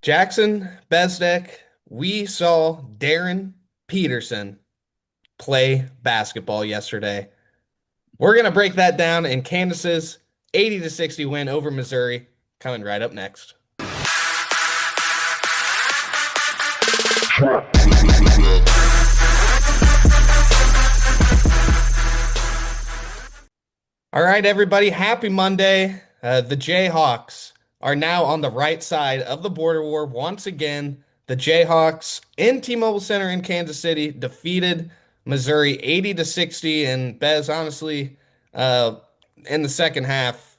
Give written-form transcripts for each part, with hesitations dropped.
Jackson, Bezdek, we saw Darryn Peterson play basketball yesterday. We're going to break that down in Kansas's 80-60 win over Missouri, coming right up next. All right, everybody, happy Monday. The Jayhawks are now on the right side of the border war once again. The Jayhawks in T-Mobile Center in Kansas City defeated Missouri 80-60. And Bez, honestly, uh, in the second half,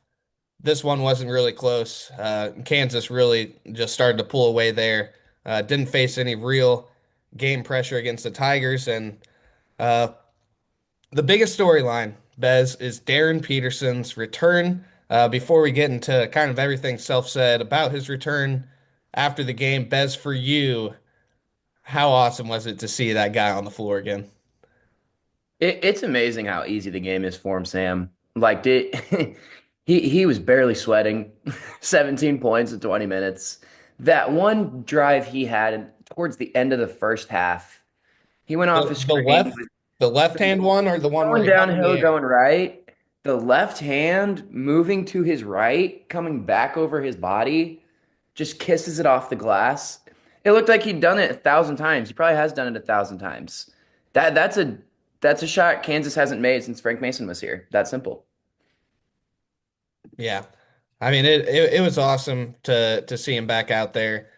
this one wasn't really close. Kansas really just started to pull away there. Didn't face any real game pressure against the Tigers, and uh, the biggest storyline, Bez, is Darryn Peterson's return. Before we get into kind of everything Self said about his return after the game, Bez, for you, how awesome was it to see that guy on the floor again? It's amazing how easy the game is for him, Sam. Like, did he was barely sweating, 17 points in 20 minutes. That one drive he had towards the end of the first half, he went off The, his the screen, left, the left-hand one or the one where going he got in the downhill, air? going right. The left hand moving to his right, coming back over his body, just kisses it off the glass. It looked like he'd done it 1,000 times. He probably has done it 1,000 times. That's a shot Kansas hasn't made since Frank Mason was here. That simple. Yeah. I mean, it was awesome to see him back out there.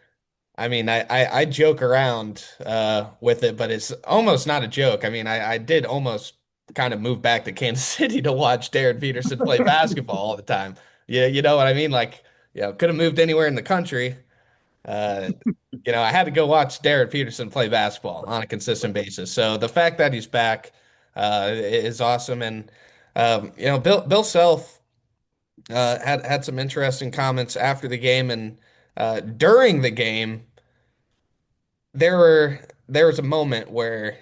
I mean, I joke around with it, but it's almost not a joke. I mean, I did almost kind of move back to Kansas City to watch Darryn Peterson play basketball all the time. Yeah, you know what I mean? Like, could have moved anywhere in the country. Uh, I had to go watch Darryn Peterson play basketball on a consistent basis. So the fact that he's back is awesome. And Bill Self had some interesting comments after the game and during the game there was a moment where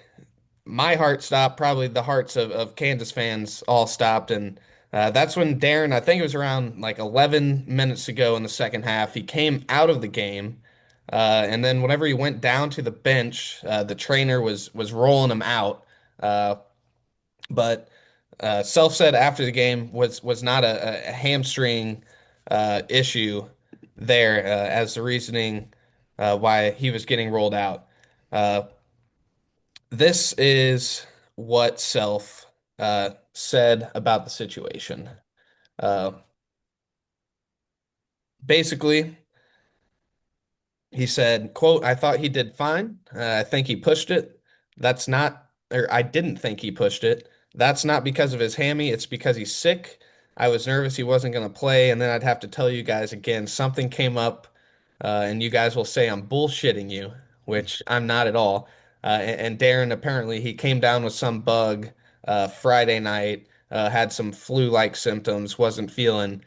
my heart stopped, probably the hearts of Kansas fans all stopped, and that's when Darryn, I think it was around like 11 minutes ago in the second half, he came out of the game, and then whenever he went down to the bench, the trainer was rolling him out, uh, but Self said after the game was not a hamstring issue there as the reasoning why he was getting rolled out. Uh, this is what Self said about the situation. Uh, Basically, he said, quote, I thought he did fine. I think he pushed it. That's not, or I didn't think he pushed it. That's not because of his hammy. It's because he's sick. I was nervous he wasn't going to play. And then I'd have to tell you guys again, something came up, and you guys will say I'm bullshitting you, which I'm not at all. And Darryn, apparently, he came down with some bug Friday night, had some flu-like symptoms, wasn't feeling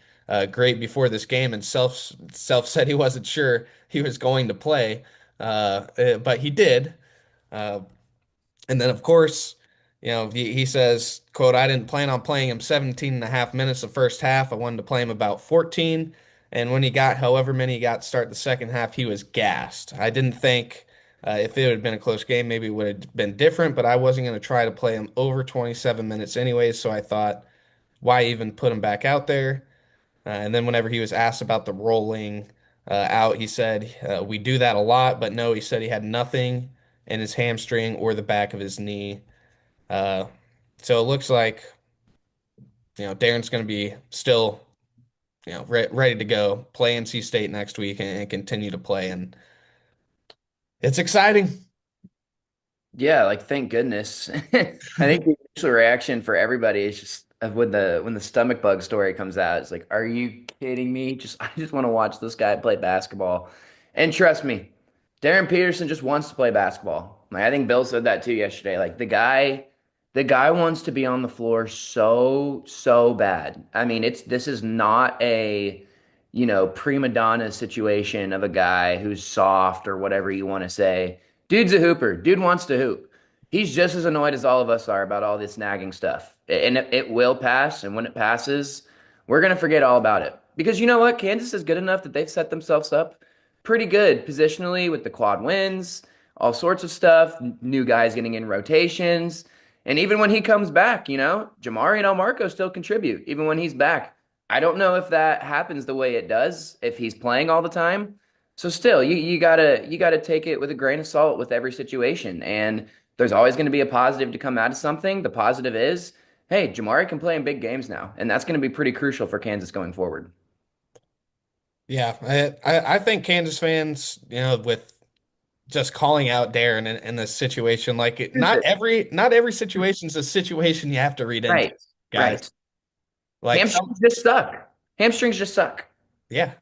great before this game, and self said he wasn't sure he was going to play, but he did. Uh, and then, of course, he says, quote, I didn't plan on playing him 17 and a half minutes the first half. I wanted to play him about 14. And when he got however many he got to start the second half, he was gassed. I didn't think if it had been a close game, maybe it would have been different, but I wasn't going to try to play him over 27 minutes anyways. So I thought, why even put him back out there? And then whenever he was asked about the rolling out, he said, we do that a lot, but no, he said he had nothing in his hamstring or the back of his knee. Uh, so it looks like, Darryn's going to be still, ready to go, play NC State next week and continue to play. And it's exciting. Yeah, like thank goodness. I think the initial reaction for everybody is just when the stomach bug story comes out, it's like, are you kidding me? I just want to watch this guy play basketball. And trust me, Darryn Peterson just wants to play basketball. Like I think Bill said that too yesterday. Like the guy wants to be on the floor so bad. I mean, this is not a prima donna situation of a guy who's soft or whatever you want to say. Dude's a hooper. Dude wants to hoop. He's just as annoyed as all of us are about all this nagging stuff. And it will pass. And when it passes, we're going to forget all about it. Because you know what? Kansas is good enough that they've set themselves up pretty good positionally with the quad wins, all sorts of stuff, new guys getting in rotations. And even when he comes back, Jamari and Elmarco still contribute, even when he's back. I don't know if that happens the way it does if he's playing all the time. So still, you gotta take it with a grain of salt with every situation. And there's always going to be a positive to come out of something. The positive is, hey, Jamari can play in big games now, and that's going to be pretty crucial for Kansas going forward. Yeah, I think Kansas fans, with just calling out Darren in this situation, like Stupid. not every situation's a situation you have to read into, Right, guys. right. Like some, Hamstrings just suck. Hamstrings just suck. yeah,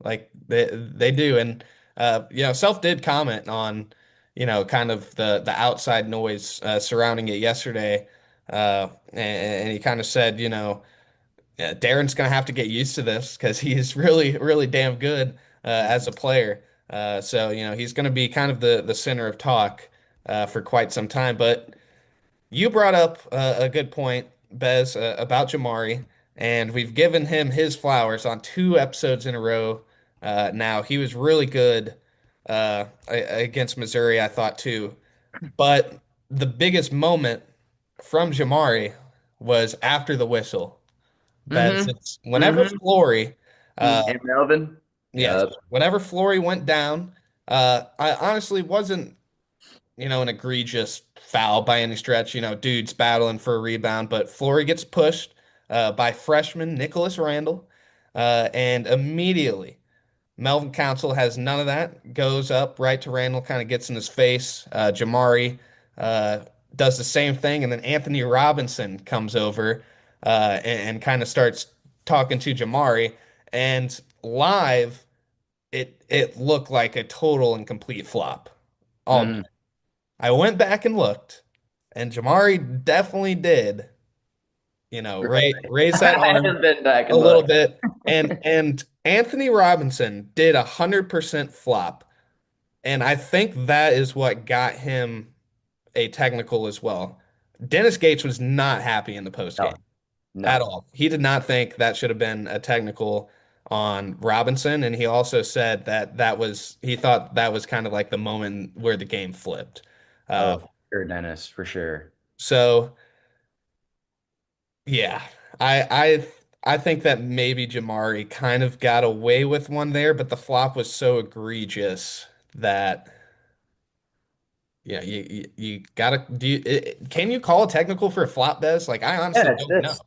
like they do, and Self did comment on, kind of the outside noise surrounding it yesterday, and he kind of said, yeah, Darren's gonna have to get used to this because he is really, really damn good as a player. So he's gonna be kind of the center of talk for quite some time. But you brought up a good point, Bez, about Jamari, and we've given him his flowers on 2 episodes in a row. Now he was really good against Missouri, I thought too. But the biggest moment from Jamari was after the whistle. Bez, Mm-hmm. it's whenever Mm-hmm. Flory, uh, And Melvin. yes, Yep. whenever Flory went down, I honestly wasn't, an egregious foul by any stretch. Dude's battling for a rebound, but Flory gets pushed by freshman Nicholas Randall, and immediately Melvin Council has none of that. Goes up right to Randall, kind of gets in his face. Jamari uh, does the same thing, and then Anthony Robinson comes over and kind of starts talking to Jamari. And live, it looked like a total and complete flop. All Mm-hmm. I went back and looked, and Jamari definitely did, Really. raise that I arm haven't been back a and little looked. bit. And Anthony Robinson did 100% flop. And I think that is what got him a technical as well. Dennis Gates was not happy in the post game No, at no. all. He did not think that should have been a technical on Robinson. And he also said he thought that was kind of like the moment where the game flipped. Uh, Oh, for sure, Dennis, for sure. so yeah, I think that maybe Jamari kind of got away with one there, but the flop was so egregious that yeah, you gotta can you call a technical for a flop, Bez? Like I Yeah, honestly it's don't know. this.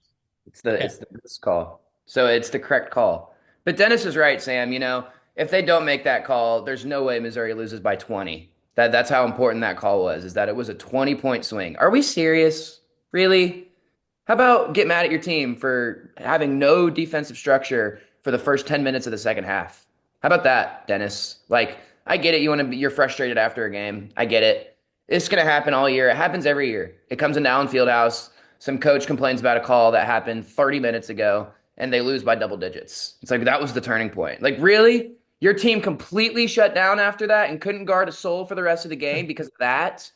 It's the Yeah. it's the this call. So it's the correct call. But Dennis is right, Sam. If they don't make that call, there's no way Missouri loses by 20. That's how important that call was, is that it was a 20-point swing. Are we serious? Really? How about get mad at your team for having no defensive structure for the first 10 minutes of the second half? How about that, Dennis? Like, I get it. You're frustrated after a game. I get it. It's going to happen all year. It happens every year. It comes into Allen Fieldhouse. Some coach complains about a call that happened 30 minutes ago and they lose by double digits. It's like that was the turning point. Like, really? Your team completely shut down after that and couldn't guard a soul for the rest of the game because of that?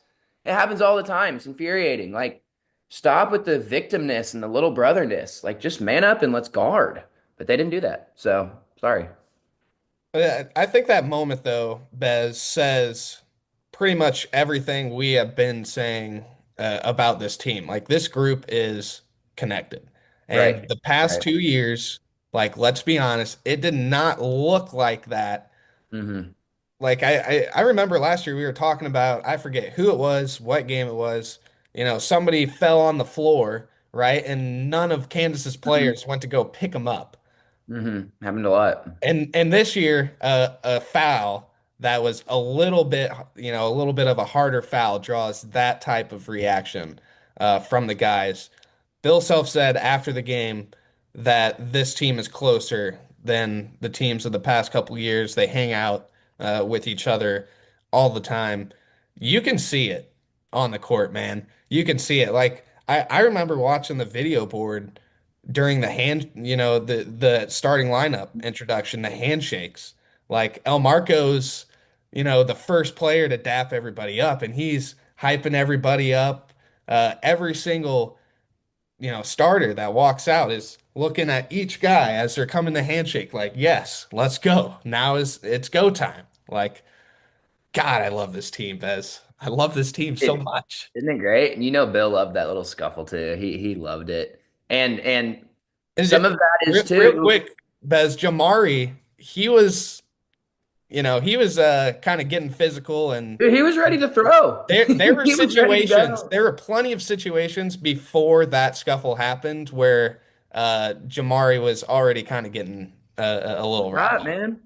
It happens all the time. It's infuriating. Like, stop with the victimness and the little brotherness. Like, just man up and let's guard. But they didn't do that. So, sorry. I think that moment though, Bez says pretty much everything we have been saying about this team. Like this group is connected. And Right. the past Right. 2 years, like let's be honest, it did not look like that. Hmm. Like I remember last year we were talking about, I forget who it was, what game it was. Somebody fell on the floor, right? And none of Kansas's Hmm. players went to go pick them up. Happened a lot. And this year, a foul that was a little bit of a harder foul draws that type of reaction from the guys. Bill Self said after the game that this team is closer than the teams of the past couple years. They hang out with each other all the time. You can see it on the court, man. You can see it. Like I remember watching the video board during the starting lineup introduction, the handshakes. Like El Marco's, the first player to dap everybody up, and he's hyping everybody up. Every single starter that walks out is looking at each guy as they're coming to handshake, like, yes, let's go. Now it's go time. Like, God, I love this team, Bez. I love this team so It, much. isn't it great? And you know, Bill loved that little scuffle too. He loved it, and And some of that is real too. quick, Bez, Jamari, he was kind of getting physical, and Dude, he was ready to throw. there were He was ready to situations, go. there were plenty of situations before that scuffle happened where Jamari was already kind of getting a little Hot, rattled. man.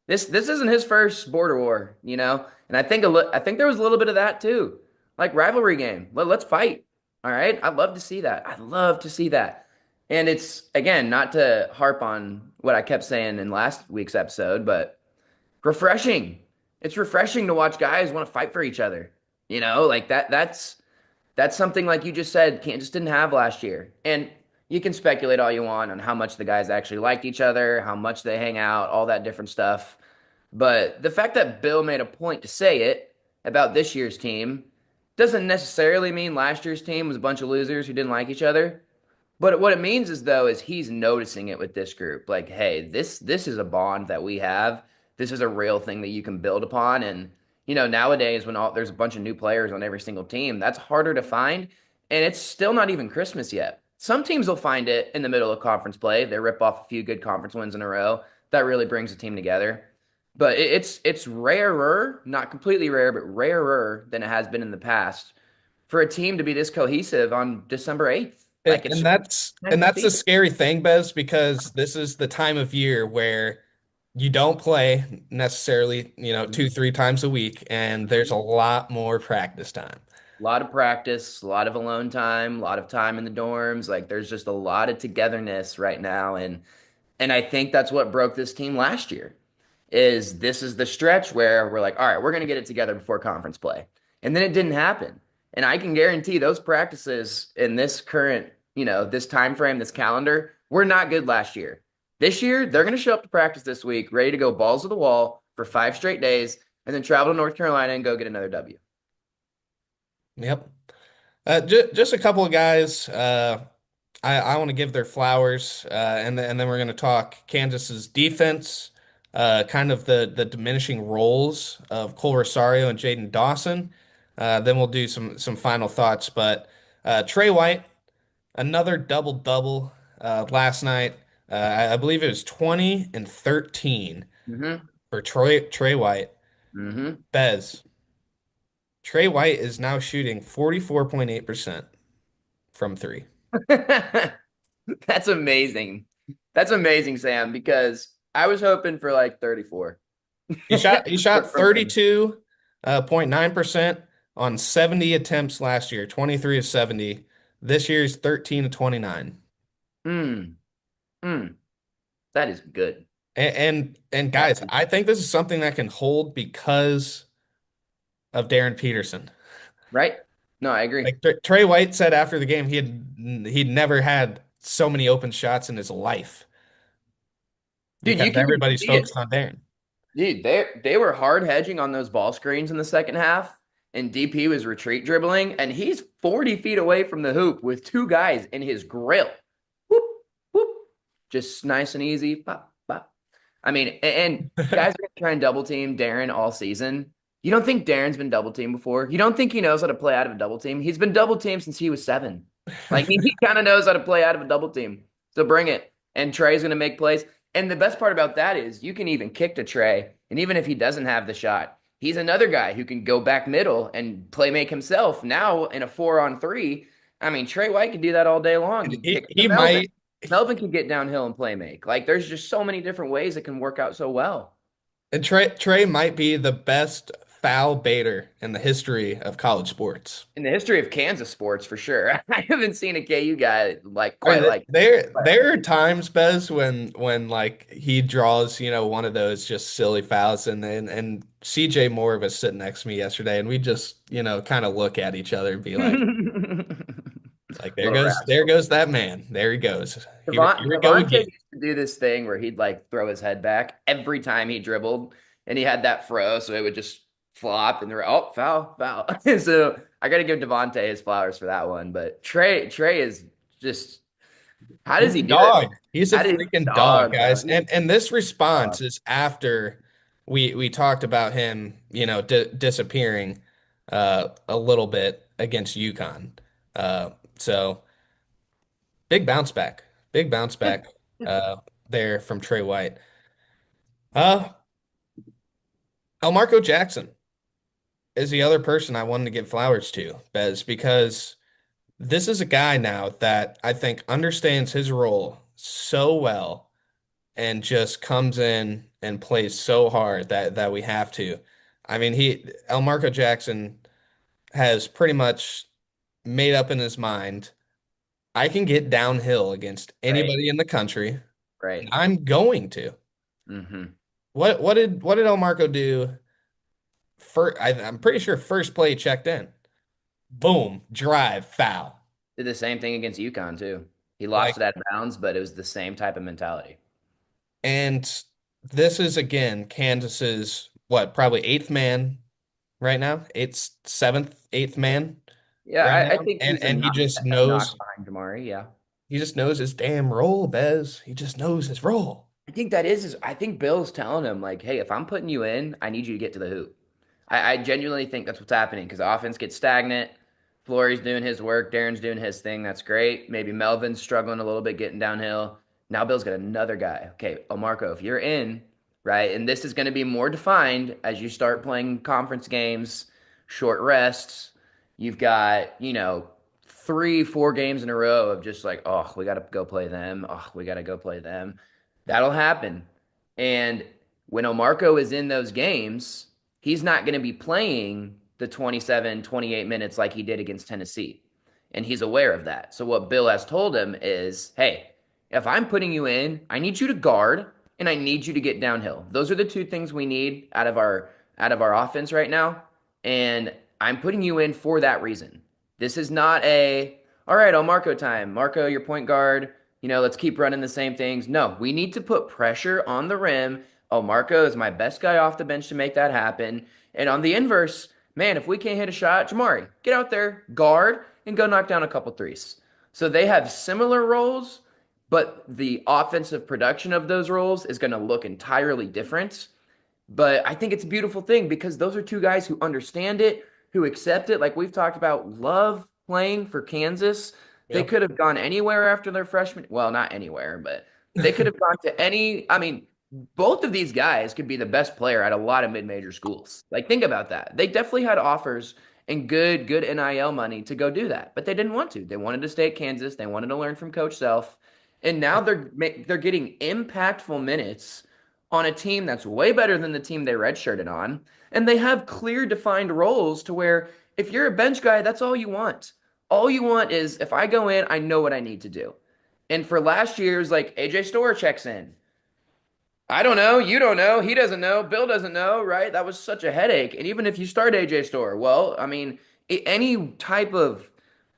This isn't his first border war, you know? And I think there was a little bit of that too. Like rivalry game. Let's fight. All right? I'd love to see that. I'd love to see that. And it's again, not to harp on what I kept saying in last week's episode, but refreshing. It's refreshing to watch guys want to fight for each other. You know, like that's something like you just said, Kansas didn't have last year. And you can speculate all you want on how much the guys actually liked each other, how much they hang out, all that different stuff. But the fact that Bill made a point to say it about this year's team doesn't necessarily mean last year's team was a bunch of losers who didn't like each other. But what it means is though is he's noticing it with this group. Like, hey, this is a bond that we have. This is a real thing that you can build upon. And nowadays when there's a bunch of new players on every single team, that's harder to find. And it's still not even Christmas yet. Some teams will find it in the middle of conference play. They rip off a few good conference wins in a row. That really brings the team together. But it's rarer, not completely rare, but rarer than it has been in the past for a team to be this cohesive on December 8th. And, Like it's and that's nice and to that's see. the scary thing, Bez, because this is the time of year where you don't play necessarily, Mhm. 2, 3 times a week, and there's a Mhm. lot more practice time. A lot of practice, a lot of alone time, a lot of time in the dorms. Like there's just a lot of togetherness right now, and I think that's what broke this team last year. Is this is the stretch where we're like, all right, we're gonna get it together before conference play, and then it didn't happen. And I can guarantee those practices in this current, this time frame, this calendar, were not good last year. This year, they're gonna show up to practice this week, ready to go balls to the wall for 5 straight days, and then travel to North Carolina and go get another W. Yep. Just a couple of guys. I want to give their flowers, and then we're going to talk Kansas's defense, kind of the diminishing roles of Cole Rosario and Jaden Dawson. Then we'll do some final thoughts. But Trey White, another double double last night. I believe it was 20 and 13 Mm-hmm. for Trey White. Mm-hmm. Bez, Trey White is now shooting 44.8% from three. That's amazing. That's amazing, Sam, because I was hoping for like 34 He shot from him. 32.9% on 70 attempts last year, 23 of 70. This year's 13 to 29. Mm, mm, that is good. And That guys, is I think this is something that can hold because of Darryn Peterson. right. No, I agree. Like Trey White said after the game, he'd never had so many open shots in his life Dude, because you can even everybody's see it. focused on Darren. Dude, they were hard hedging on those ball screens in the second half, and DP was retreat dribbling, and he's 40 feet away from the hoop with two guys in his grill. Whoop, whoop. Just nice and easy. Pop, pop. I mean, and guys are gonna try and double team Darren all season. You don't think Darren's been double teamed before? You don't think he knows how to play out of a double team? He's been double teamed since he was 7. Like he kind of knows how to play out of a double team. So bring it. And Trey's gonna make plays. And the best part about that is you can even kick to Trey, and even if he doesn't have the shot, he's another guy who can go back middle and play make himself. Now in a 4-on-3, I mean Trey White can do that all day long. He He, kicks to he Melvin. might. Melvin can get downhill and play make. Like there's just so many different ways it can work out so well. And Trey might be the best foul baiter in the history of college sports. In the history of Kansas sports, for sure. I haven't seen a KU guy like I quite mean, like. there are times, Bez, when like he draws, one of those just silly fouls, and CJ Moore was sitting next to me yesterday, and we just, kind of look at each other and be like, there Little goes there rascal. goes that man. There he goes. Here we go Devontae again. used to do this thing where he'd like throw his head back every time he dribbled, and he had that fro, so it would just flop and they're oh foul, foul. So I got to give Devontae his flowers for that one. But Trey is Just how does He's he a do it? dog. He's a How did freaking dog, dog, bro? guys. He's And this a dog. response is after we talked about him, disappearing a little bit against UConn. Uh, so big bounce back. Big bounce back uh there from Trey White. Uh Elmarco Jackson is the other person I wanted to give flowers to, Bez, because this is a guy now that I think understands his role so well and just comes in and plays so hard that we have to. I mean, Elmarco Jackson has pretty much made up in his mind, I can get downhill against Right, anybody in the country, and right. I'm going to. Hmm. What did Elmarco do? I'm pretty sure first play he checked in. Boom, drive, foul. Did the same thing against UConn too. He lost Like, it out of bounds, but it was the same type of mentality. and this is again Kansas's what, probably eighth man right now, seventh, eighth man Yeah, right I now, think and he's and a notch behind Jamari. Yeah. he just knows his damn role, Bez. He just knows his role. I think that is I think Bill's telling him like, hey, if I'm putting you in, I need you to get to the hoop. I genuinely think that's what's happening because the offense gets stagnant. Flory's doing his work, Darren's doing his thing. That's great. Maybe Melvin's struggling a little bit getting downhill. Now Bill's got another guy. Okay, Marco, if you're in, right, and this is going to be more defined as you start playing conference games, short rests. You've got, 3, 4 games in a row of just like, oh, we got to go play them. Oh, we got to go play them. That'll happen. And when Omarco is in those games, he's not going to be playing the 27, 28 minutes like he did against Tennessee. And he's aware of that. So what Bill has told him is, hey, if I'm putting you in, I need you to guard and I need you to get downhill. Those are the two things we need out of our offense right now. And I'm putting you in for that reason. This is not all right, Marco time. Marco, your point guard, let's keep running the same things. No, we need to put pressure on the rim. Oh, Marco is my best guy off the bench to make that happen. And on the inverse, man, if we can't hit a shot, Jamari, get out there, guard, and go knock down a couple threes. So they have similar roles, but the offensive production of those roles is going to look entirely different. But I think it's a beautiful thing because those are two guys who understand it, who accept it. Like we've talked about, love playing for Kansas. They Yep. could have gone anywhere after their freshman. Well, not anywhere, but they could have gone to any. I mean, both of these guys could be the best player at a lot of mid-major schools. Like, think about that. They definitely had offers and good NIL money to go do that, but they didn't want to. They wanted to stay at Kansas. They wanted to learn from Coach Self, and now they're getting impactful minutes on a team that's way better than the team they redshirted on. And they have clear defined roles to where if you're a bench guy, that's all you want. All you want is if I go in, I know what I need to do. And for last year's, like AJ Store checks in. I don't know. You don't know. He doesn't know. Bill doesn't know, right? That was such a headache. And even if you start AJ Store, well, I mean, any type of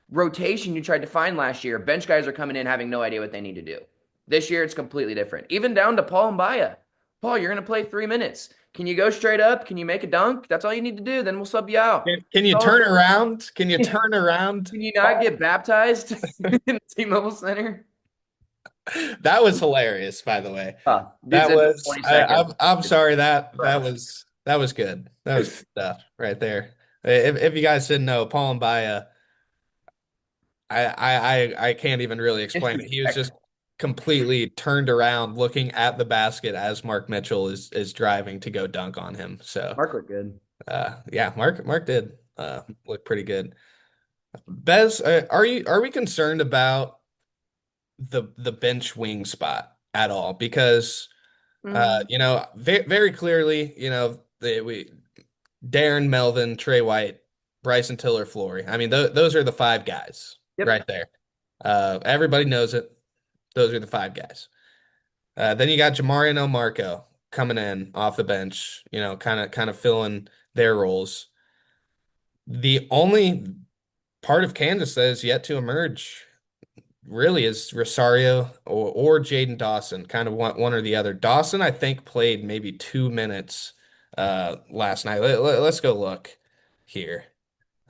rotation you tried to find last year, bench guys are coming in having no idea what they need to do. This year, it's completely different. Even down to Paul and Baya. Paul, you're going to play 3 minutes. Can you go straight up? Can you make a dunk? That's all you need to do. Then we'll sub you out. Can you That's all turn it around? Can you is. turn around? Can you not get baptized in the T-Mobile Center? That was hilarious, by the way. Dude That said for was 20 I, seconds. I'm sorry that Fresh. was that was good. That was good stuff right there. If you guys didn't know, Paul and Baya, I can't even really explain it. He was just Disrespectful. completely turned around looking at the basket as Mark Mitchell is driving to go dunk on him. So Mark looked good. yeah, Mark did look pretty good. Bez, are we concerned about the bench wing spot at all? Because Mm, very clearly, we Darren, Melvin, Trey White, Bryson Tiller, Flory. I mean, those are the five guys yep. right there. Everybody knows it. Those are the five guys. Then you got Jamari and Marco coming in off the bench, kind of filling their roles. The only part of Kansas that is yet to emerge really is Rosario or Jaden Dawson, kind of one or the other. Dawson, I think, played maybe 2 minutes last night. Let's go look here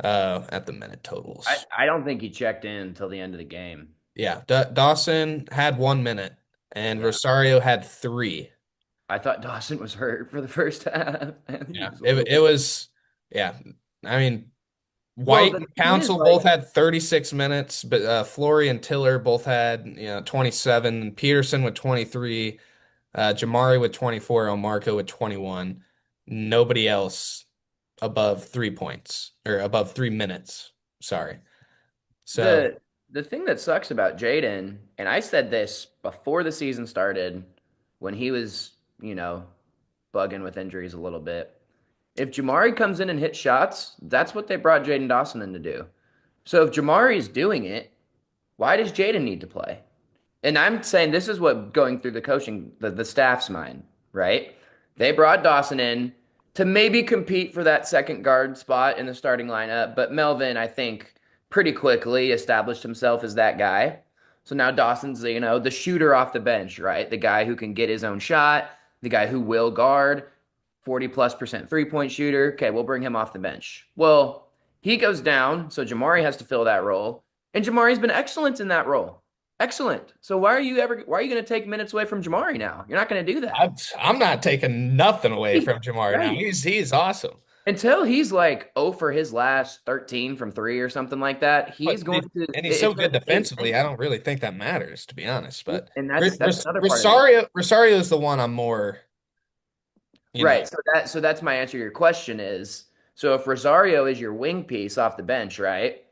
at the minute I, totals. I don't think he checked in until the end of the game. Yeah, Dawson had 1 minute and Yeah. Rosario had three. I thought Dawson was hurt for the first half, and he Yeah, was a it little it bit. was yeah. I mean, Well, White the and thing is, Council like, both had 36 minutes, but Flory and Tiller both had 27. Peterson with 23, Jamari with 24, Omarco with 21. Nobody else above 3 points or above 3 minutes. Sorry. So the the thing that sucks about Jaden, and I said this before the season started, when he was, you know, bugging with injuries a little bit. If Jamari comes in and hits shots, that's what they brought Jaden Dawson in to do. So if Jamari's doing it, why does Jaden need to play? And I'm saying this is what going through the coaching, the staff's mind, right? They brought Dawson in to maybe compete for that second guard spot in the starting lineup, but Melvin, I think, pretty quickly established himself as that guy. So now Dawson's, the shooter off the bench, right? The guy who can get his own shot, the guy who will guard, 40+% 3-point shooter. Okay, we'll bring him off the bench. Well, he goes down, so Jamari has to fill that role. And Jamari's been excellent in that role. Excellent. So why are you going to take minutes away from Jamari now? You're not going to do that. I'm not taking nothing away Right. from Jamari now. Right. He's awesome. Until he's like 0 for his last 13 from 3 or something like that, But he's going to and he's so it's going good to stay the defensively. same. I don't really think that matters, to be honest. But And that's another part of it. Rosario is the one I'm more, you know. Right. So that's my answer to your question is so if Rosario is your wing piece off the bench, right?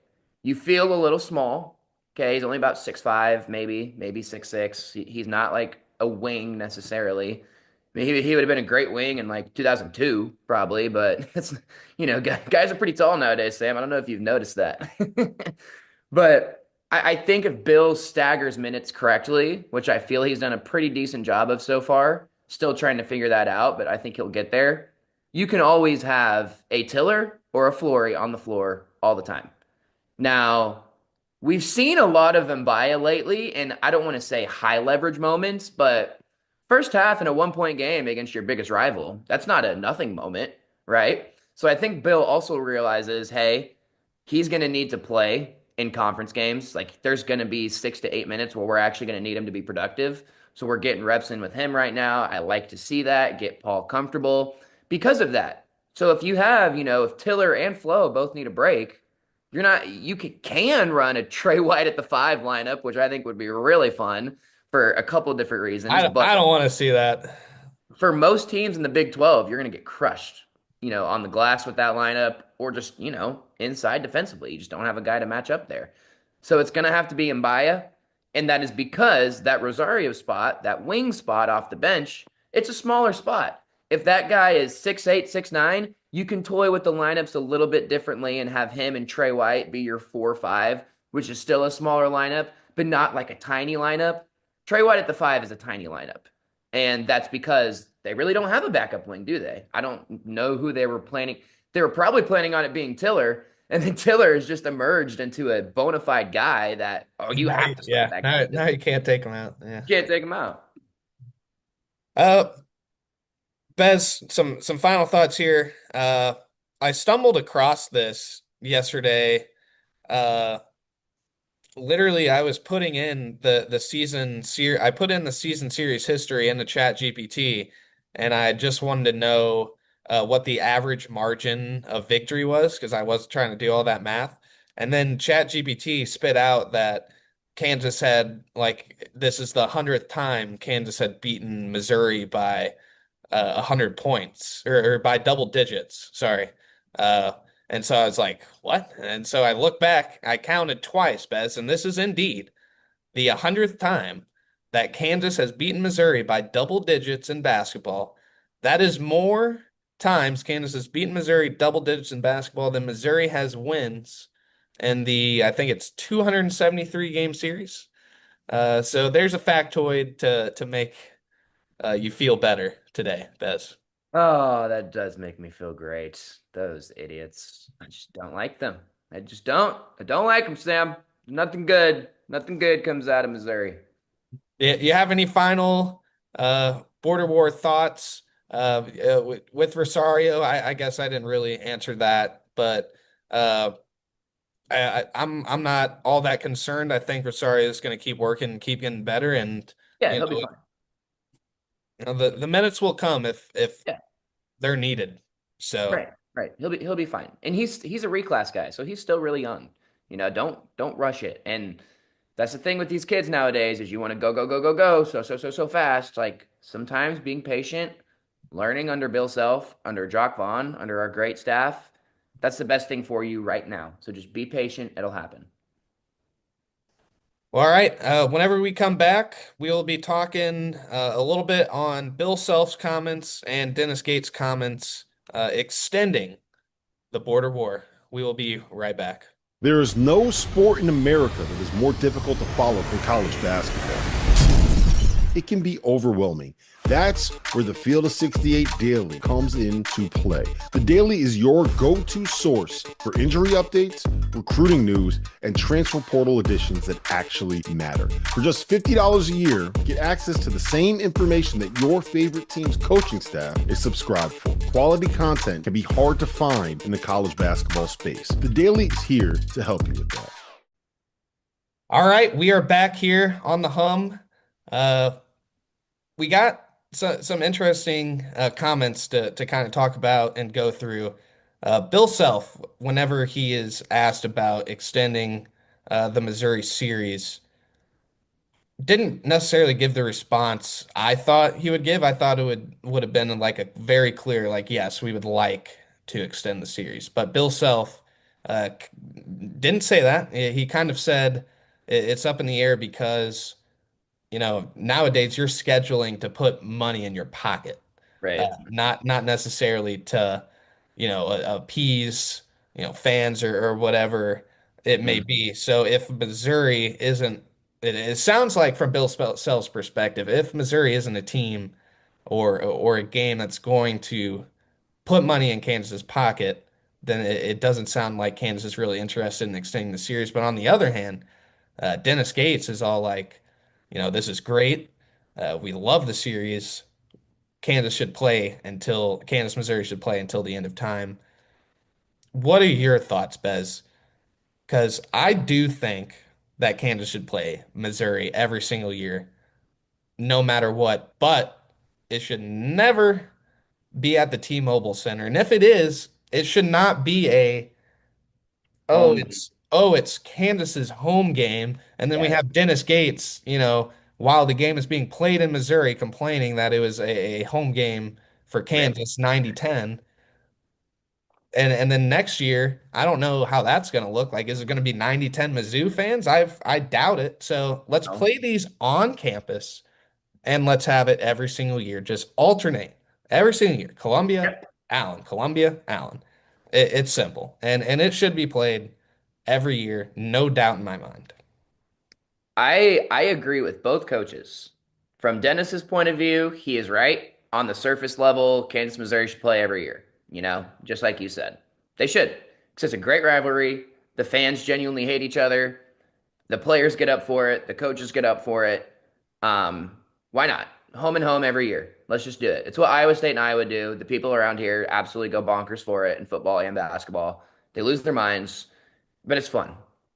You feel a little small. Okay, he's only about 6'5", maybe 6'6". He's not like a wing necessarily. I mean, he would have been a great wing in like 2002 probably, but it's guys are pretty tall nowadays, Sam. I don't know if you've noticed that. But I think if Bill staggers minutes correctly, which I feel he's done a pretty decent job of so far, still trying to figure that out, but I think he'll get there. You can always have a Tiller or a Flory on the floor all the time. Now, we've seen a lot of Mbaya lately, and I don't want to say high leverage moments, but first half in a 1 point game against your biggest rival, that's not a nothing moment, right? So I think Bill also realizes, hey, he's going to need to play in conference games. Like there's going to be 6 to 8 minutes where we're actually going to need him to be productive. So we're getting reps in with him right now. I like to see that, get Paul comfortable because of that. So if you have, if Tiller and Flo both need a break, you can run a Trey White at the 5 lineup, which I think would be really fun for a couple of different reasons. But I don't want to see that. for most teams in the Big 12, you're going to get crushed, on the glass with that lineup or just, inside defensively. You just don't have a guy to match up there. So it's going to have to be Mbaya. And that is because that Rosario spot, that wing spot off the bench, it's a smaller spot. If that guy is 6'8", 6'9", you can toy with the lineups a little bit differently and have him and Trey White be your 4-5, which is still a smaller lineup, but not like a tiny lineup. Trey White at the 5 is a tiny lineup. And that's because they really don't have a backup wing, do they? I don't know who they were planning. They were probably planning on it being Tiller, and then Tiller has just emerged into a bona fide guy that, oh, you Now, have to start yeah, that guy. now you can't take him out. Yeah. You can't take him out. Uh, Bez, some final thoughts here. I stumbled across this yesterday. Uh, Literally, I was putting in the season series. I put in the season series history into Chat GPT, and I just wanted to know what the average margin of victory was because I was trying to do all that math. And then Chat GPT spit out that Kansas had like this is the 100th time Kansas had beaten Missouri by 100 points or by double digits. Sorry. Uh, and so I was like, what? And so I look back, I counted twice, Bez, and this is indeed the 100th time that Kansas has beaten Missouri by double digits in basketball. That is more times Kansas has beaten Missouri double digits in basketball than Missouri has wins in I think it's 273 game series. So there's a factoid to make you feel better today, Bez. Oh, that does make me feel great. Those idiots. I just don't like them. I just don't. I don't like them, Sam. Nothing good. Nothing good comes out of Missouri. You have any final border war thoughts with Rosario? I guess I didn't really answer that, but uh, I'm not all that concerned. I think Rosario is going to keep working, keep getting better, and Yeah, you he'll be know, fine. the minutes will come if Yeah, they're needed. So, right, right. He'll be fine. And he's a reclass guy, so he's still really young. Don't rush it. And that's the thing with these kids nowadays is you want to go, go, go, go, go, so fast. Like sometimes being patient, learning under Bill Self, under Jock Vaughn, under our great staff, that's the best thing for you right now. So just be patient, it'll happen. well, all right. Whenever we come back, we will be talking a little bit on Bill Self's comments and Dennis Gates' comments extending the border war. We will be right back. There is no sport in America that is more difficult to follow than college basketball. It can be overwhelming. That's where the Field of 68 Daily comes into play. The Daily is your go-to source for injury updates, recruiting news, and transfer portal additions that actually matter. For just $50 a year, get access to the same information that your favorite team's coaching staff is subscribed for. Quality content can be hard to find in the college basketball space. The Daily is here to help you with that. All right, we are back here on the hum. Uh, we got some interesting comments to kind of talk about and go through. Bill Self, whenever he is asked about extending the Missouri series, didn't necessarily give the response I thought he would give. I thought it would have been like a very clear, like, yes, we would like to extend the series. But Bill Self didn't say that. He kind of said it's up in the air because, nowadays you're scheduling to put money in your pocket, Right. not necessarily to, appease, fans or whatever it may Mm, be. So if Missouri isn't, it sounds like from Bill Self's perspective, if Missouri isn't a team or a game that's going to put money in Kansas's pocket, then it doesn't sound like Kansas is really interested in extending the series. But on the other hand, Dennis Gates is all like, this is great. We love the series. Kansas, Missouri should play until the end of time. What are your thoughts, Bez? Because I do think that Kansas should play Missouri every single year, no matter what, but it should never be at the T-Mobile Center. And if it is, it should not be home game. it's Kansas's home game. And then we Yeah, have Dennis Gates, while the game is being played in Missouri, complaining that it was a home game for right. Kansas 90-10. And then next year, I don't know how that's going to look like. Is it going to be 90-10 Mizzou fans? I doubt it. So let's No. play these on campus and let's have it every single year. Just alternate every single year. Columbia, Yep. Allen, Columbia, Allen. It's simple. And it should be played every year, no doubt in my mind. I agree with both coaches. From Dennis's point of view, he is right. On the surface level, Kansas, Missouri should play every year, just like you said. They should. Because it's a great rivalry. The fans genuinely hate each other. The players get up for it. The coaches get up for it. Why not? Home and home every year. Let's just do it. It's what Iowa State and Iowa do. The people around here absolutely go bonkers for it in football and basketball. They lose their minds, but it's fun.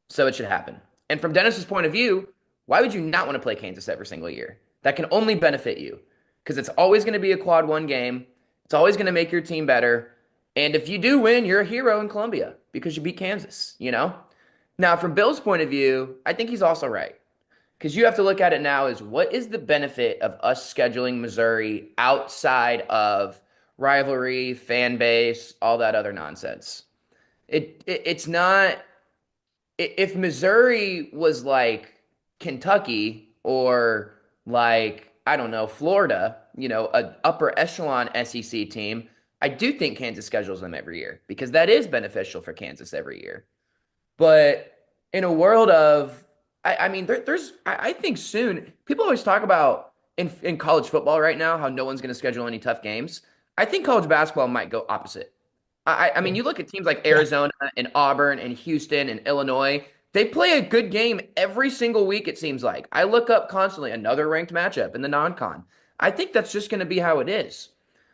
So it should happen. And from Dennis's point of view, why would you not want to play Kansas every single year? That can only benefit you because it's always going to be a quad one game. It's always going to make your team better. And if you do win, you're a hero in Columbia because you beat Kansas. Now, from Bill's point of view, I think he's also right because you have to look at it now as what is the benefit of us scheduling Missouri outside of rivalry, fan base, all that other nonsense. It's not if Missouri was like Kentucky or like I don't know Florida, an upper echelon SEC team, I do think Kansas schedules them every year because that is beneficial for Kansas every year. But in a world of, I mean, I think soon people always talk about in college football right now how no one's going to schedule any tough games. I think college basketball might go opposite. I mean, you look at teams like Yeah. Arizona and Auburn and Houston and Illinois. They play a good game every single week, it seems like. I look up constantly another ranked matchup in the non-con. I think that's just going to be how it is.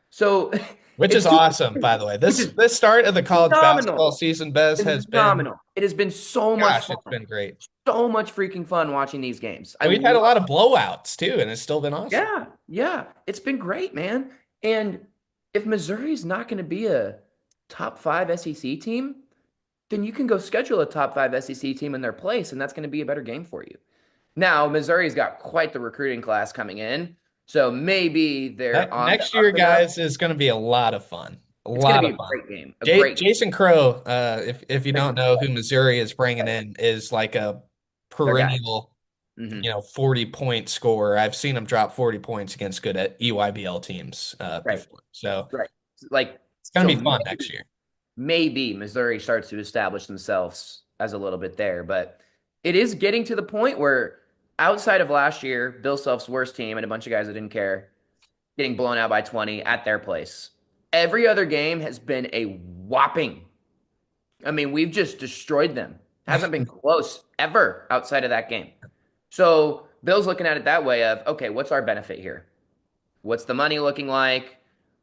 So Which It's is super, awesome, by the way. which This is this start of the college basketball phenomenal. season, Bez, has been, Phenomenal. It has been so much gosh, fun. it's been great. So much freaking fun watching these games. I And we've had a love, lot of blowouts too, and it's still been awesome. yeah, yeah. It's been great, man. And if Missouri's not going to be a top five SEC team, then you can go schedule a top five SEC team in their place, and that's going to be a better game for you. Now, Missouri's got quite the recruiting class coming in, so maybe they're on the Next year, up and up. guys, is going to be a lot of fun. A It's going to lot be of a fun. great game. A great game. Jason Crow, if you Great don't game. know who Missouri is bringing in, is like a Their guy. perennial, Hmm. 40-point scorer. I've seen him drop 40 points against good at EYBL teams Right. before. So Right. Like, it's going so to be fun next year. maybe Missouri starts to establish themselves as a little bit there, but it is getting to the point where outside of last year, Bill Self's worst team and a bunch of guys that didn't care getting blown out by 20 at their place. Every other game has been a whopping. I mean, we've just destroyed them. Hasn't been close ever outside of that game. So Bill's looking at it that way of, okay, what's our benefit here? What's the money looking like?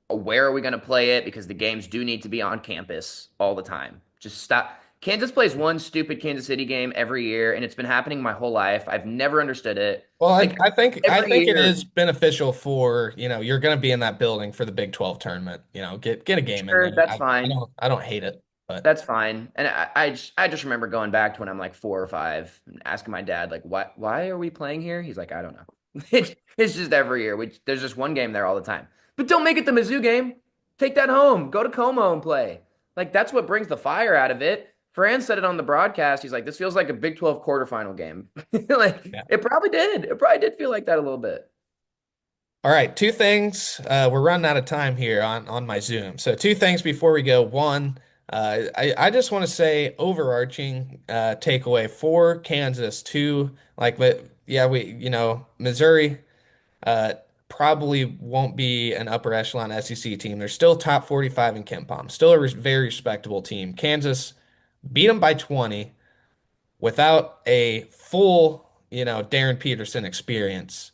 Where are we going to play it? Because the games do need to be on campus all the time. Just stop. Kansas plays one stupid Kansas City game every year, and it's been happening my whole life. I've never understood it. Well, Like I every think it year, is beneficial for, you're going to be in that building for the Big 12 tournament. Get a game in there. sure, that's I fine. don't hate it, but That's fine. And I just remember going back to when I'm like 4 or 5 and asking my dad, like, why are we playing here? He's like, I don't know. It's just every year. There's just one game there all the time. But don't make it the Mizzou game. Take that home. Go to Como and play. Like, that's what brings the fire out of it. Fran said it on the broadcast. He's like, this feels like a Big 12 quarterfinal game. Like, yeah. it probably did. It probably did feel like that a little bit. All right, two things. We're running out of time here on my Zoom. So two things before we go. One, I just want to say overarching takeaway for Kansas. Two, like, but yeah, Missouri uh, probably won't be an upper echelon SEC team. They're still top 45 in KenPom, still a very respectable team. Kansas beat them by 20 without a full, Darryn Peterson experience,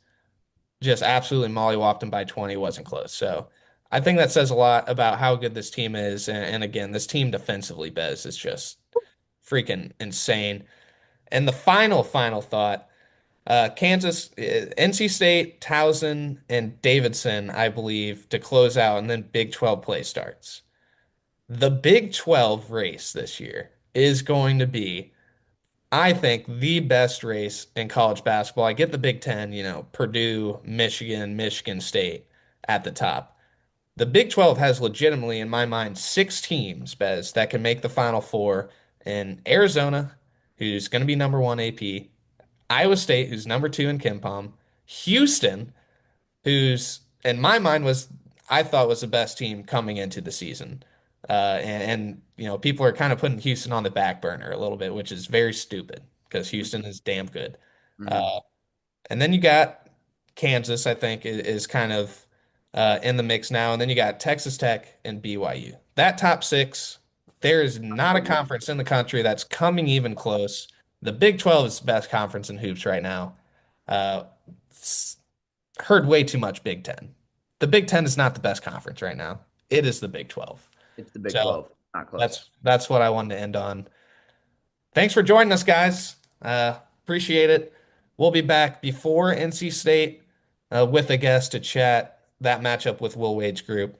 just absolutely mollywopped him by 20, wasn't close. So I think that says a lot about how good this team is. And again, this team defensively, Bez, is just freaking insane. And the final thought, Kansas, NC State, Towson, and Davidson, I believe, to close out, and then Big 12 play starts. The Big 12 race this year is going to be, I think, the best race in college basketball. I get the Big Ten, Purdue, Michigan, Michigan State at the top. The Big 12 has legitimately, in my mind, six teams, Bez, that can make the Final Four. In Arizona, who's going to be number one AP, Iowa State, who's number two in KenPom, Houston, who's in my mind I thought was the best team coming into the season. People are kind of putting Houston on the back burner a little bit, which is very stupid because Houston is damn good. Mm-hmm. Uh, and then you got Kansas, I think, is kind of in the mix now. And then you got Texas Tech and BYU. That top six, there is not a conference in the country that's coming even close. The Big 12 is the best conference in hoops right now. Uh, Heard way too much Big Ten. The Big Ten is not the best conference right now. It is the Big 12. It's the Big So 12. Not close. that's what I wanted to end on. Thanks for joining us, guys. Appreciate it. We'll be back before NC State with a guest to chat that matchup with Will Wade's group.